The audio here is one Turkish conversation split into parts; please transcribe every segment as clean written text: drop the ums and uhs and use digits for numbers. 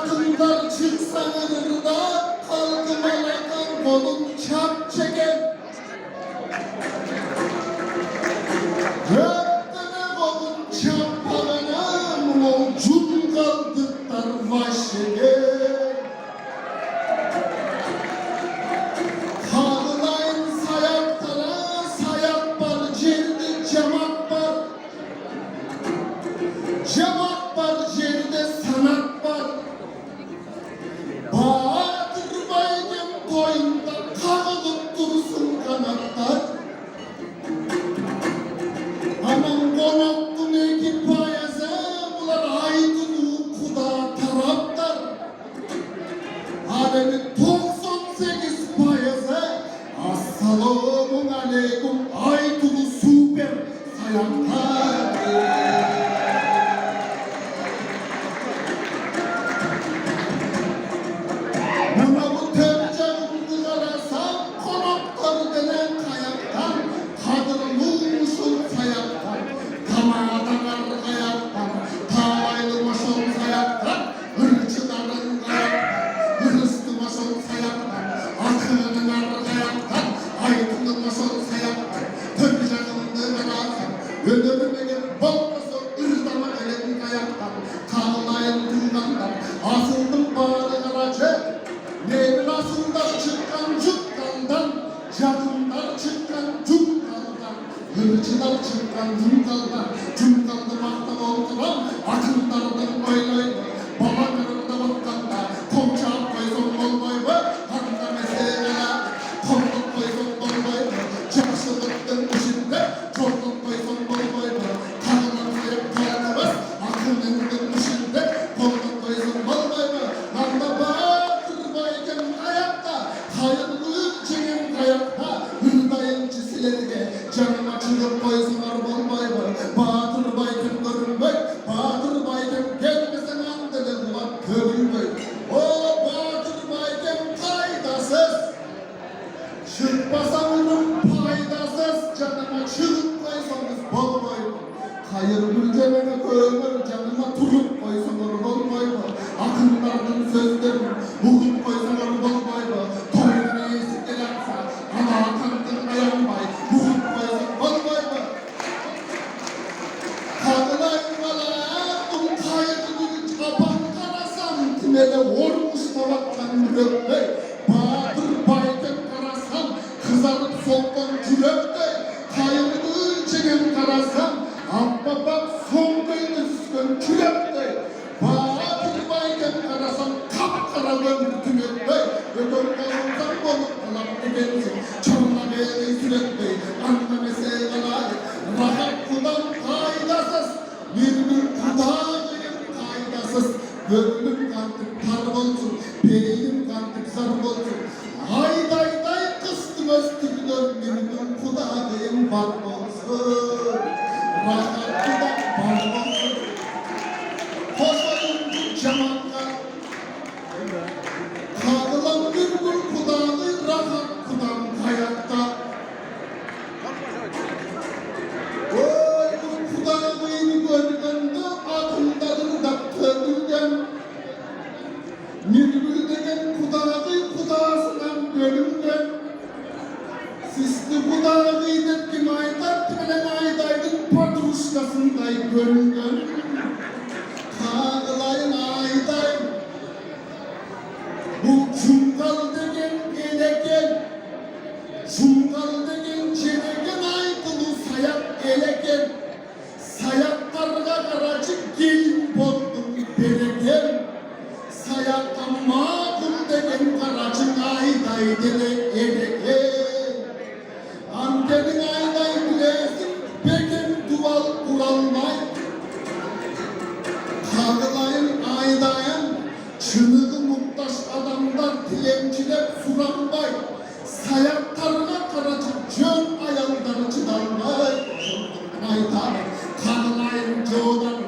Akıllar çıksanır da kalkımalardan kolun çap çeken. Göktene kolun çapalana mevcut kaldıklar başıge. Kağılayın sayaktara sayak var cerdi cemaat var. Cemaat var cerdi sanat var. Bahadır baygın boyunda kağılıp dursun kanatlar. Aman konaktın ekipayeze bular aydın uykuda taraftar. Alemi 98 payeze assalamun aleyküm aydın süper sayaklar. Buna bu tercihini arasam konakları denen kayaktan kadırılmışın sayaktan tamadan kayaktan tavaylımışın sayaktan hırçıların kayaktan hırıstımışın sayaktan akının kayaktan aydınlımışın sayaktan tercihini arasam ödümüne gelip bolmasın ırdama gelen kayaktan kağılayın tümdandan asıldım bağlı aracı. Nevin asıldan çıkan cukkandan, cadımdan çıkan cukkandan, hırçıdan çıkan cukkandan, cukkanlı mahtam olduran, akınlardan oylayın, baba kırımda bakkanda, komşu koysun bol boy var, hanımda mesela, komşu koysun bol boy var, çarşılıktan içinde, çokluk koysun bol boy var, kanına koyup kalkımız, akınlardan içinde, komşu koysun bol boy var, nanda Bahadır baygın ayakta, hayırlı ülkenin ayakta, hırdayın çisilerine, canıma çıkıp koysunlar bol boy var, Bahadır baygın görünmey, Bahadır baygın gelmesin andele kulak görünmey, o Bahadır baygın faydasız, çıkmasanırım faydasız, canıma çıkıp koysanız bol boy var, hayır ülkemene kömür, canıma turup koysunlar bol boy var, akınlardan sözlerim, bugün koysunlar bol boy var, toyun neyisi gelense, ama akandın ayanmay, bugün koysun bol boy var. Kadınaymalara kayıtını kapan karasam, timele vurmuş tabaktan mürebbey, Bahadır baygın karasam, kızarıp soldan cürebbey, kayıtını çeken karasam, amma bak son kıyını sıkın cürebbey, Bahadır baygın karasam, kapkara gömürtün etbey, ödül kalınsan bolup kalan edensin, çorla beğeni sürebbey, anla meseleler, rahat kudan faydasız, bir kudağıyım faydasız, gönlüm kantık tar olsun, beynim kantık zar olsun, hayday kıstım östürdüm, bir kudağıyım var olsun, rahat kudan var olsun, koşayım bu cemaatla, kağılan bir kudağı rahat kudan kayakta, oy bu kudağını görgende adımların da törülgen, Nilgül degen kudağı kudağısından bölüngen, sisli kudağı detkim ayдар, tümelen aydaydın patruşkasınday görüngen, kağılayın ayday, bu çungal degen eleken, çungal degen çeleken aydılı sayak eleken, sayaklarga karacık gelin boldum bereken, sayakta makul degen karacık ayday dele eleken, antenin ayday bilesin, beken duval kuralmay, kağılayın aydayan, çınığı muhtaç adamlar dilenciler suranmay, sayaklarına karacık cön ayalları çıdanmay, aydan kağılayın çoğudan,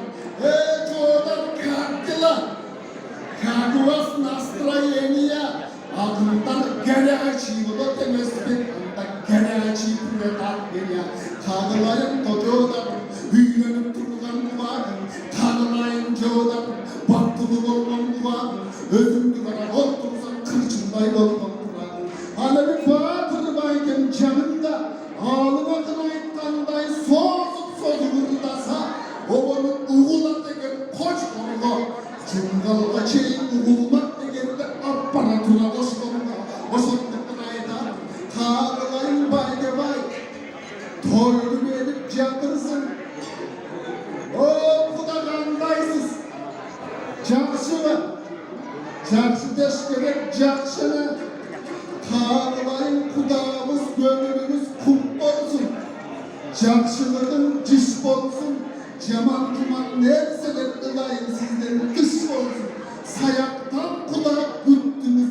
çoğudan kalktılar, kağıvas nastroyeniya, adımdan gere açıyla temizlik, gere açıyla tatlıya, kağılayın çoğudan, büyülenip durulan varın, kağılayın çoğudan, baktı Mutluluk olmam var, özümdü bana otursan kırçınday olmam var. Hala bir batır bayken canında, ağlıma kınaytkanday soğuzup hırdasa, obanın uğulat degen koç konuda, cıngalga çeyin uğulmak degende apparatura koşkonda, oşonda kınayda, kağılayın bayge bay, toydu verip catırsın. O kuda kandaysız, jakşı mı? Jakşı deşkerek jakşını, kağılayın kudamız, gönlümüz kum olsun. Jakşılığın ciş olsun, Cemal Kuman nerseler ılayın sizlerin dış olsun. Sayaktan kudak güttünüz,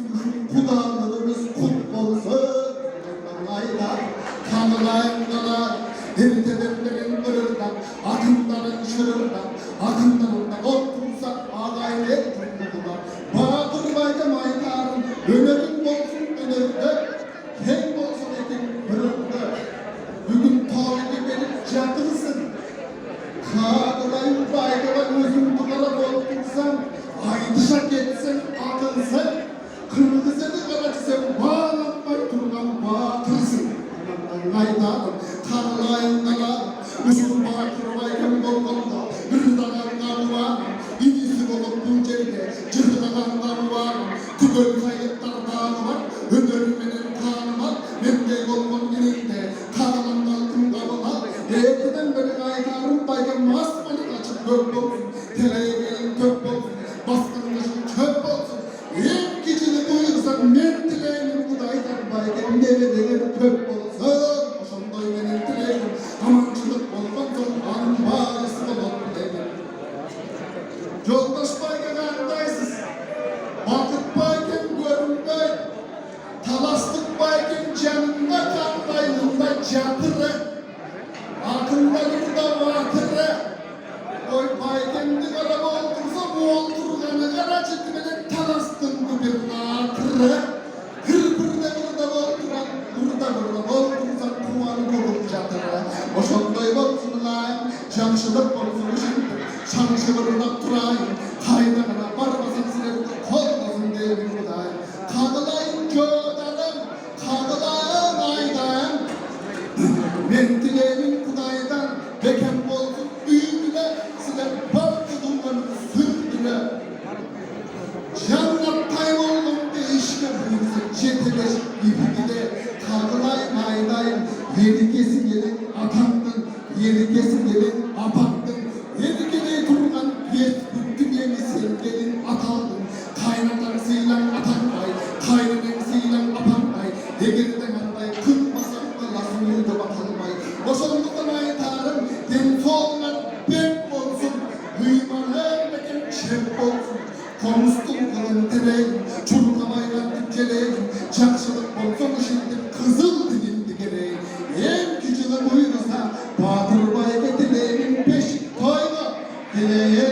kudağınız kum olsun. Ayda kanılayın kanar, eltedenlerin ırırdan, akınların şırırdan, akınlarından otursa ağayın ettirdiler. Bağdır bayda maytarın, önerin olsun önerinde, hem olsun etin ırırda. Bugün tavide verip catırsın. Kağılayın bayda özüm duvara boğdursan, aydışa geçsen akılsan, kırmızını karaçsan, bağlanmak durgan batırsın. Aydanım, kağılayın kanar, uzun bakır bayken bolgonda, ırdagan kanı var, inisi olup bu cerde, cırdagan kanı var, tüböl kayıtlar dağını var, önermenin kanı var, mendey olgun ininde, kağılan altın kabına, etiden beri aydarım bayken masmanı kaçıp gök olsun, teleyeğin kök olsun, baskının ışın çöp olsun, en küçüğünü buyursan, mentileğinin kudaydan bayken nevedeğin kök olsun. Oşondoy benim dileğim, amancılık olmak zorlanın bağlısı olan dileğim. Yoldaş bayken kandaysız, vakit bayken görünmey, talastık bayken canında kandaylığında çatırı, akındalıkta vatırı, oy bayken dıgara boğdursa bu oldurganı kara cidmeden talastın bu bir natırı, hırpırda burada bolduran, burada boldursan kumanı bulup çatırı, oşondoy bolsun lan, şamşılık bolsun şimdi, şamşılırdak durayım, kaynağına barbasan sinerimde kolmasın diye bir budayım, kağılayın köğdanım, kağılayın aydan, mentilerin kudaydan, beken bolsun büyüdüler, size balkı durmanı sürdüler. Cannat kayboldum değişme buyursa çeteleş ibide, kağılayın aydan, yeni kesin gelin atandın, yeni kesin gelin apandın, yeni gelin durgan yes büktüm yeni sen gelin ataldın, kaynatan sıylan atangay, kaynanan sıylan apangay, egirden anday kırmasan da lasın yurda bakalmay, boşandıktan aytarım, den soğunan bek olsun, hıyman hermeken şep olsun, konustum kalın dileğim, çurkamayla dikkeleyim, çakşılık olsun şimdi kızıl dilimdi gereğim, en küçüğü buyursa, Batır Bay'da dileğimin peşi koyma, dileğe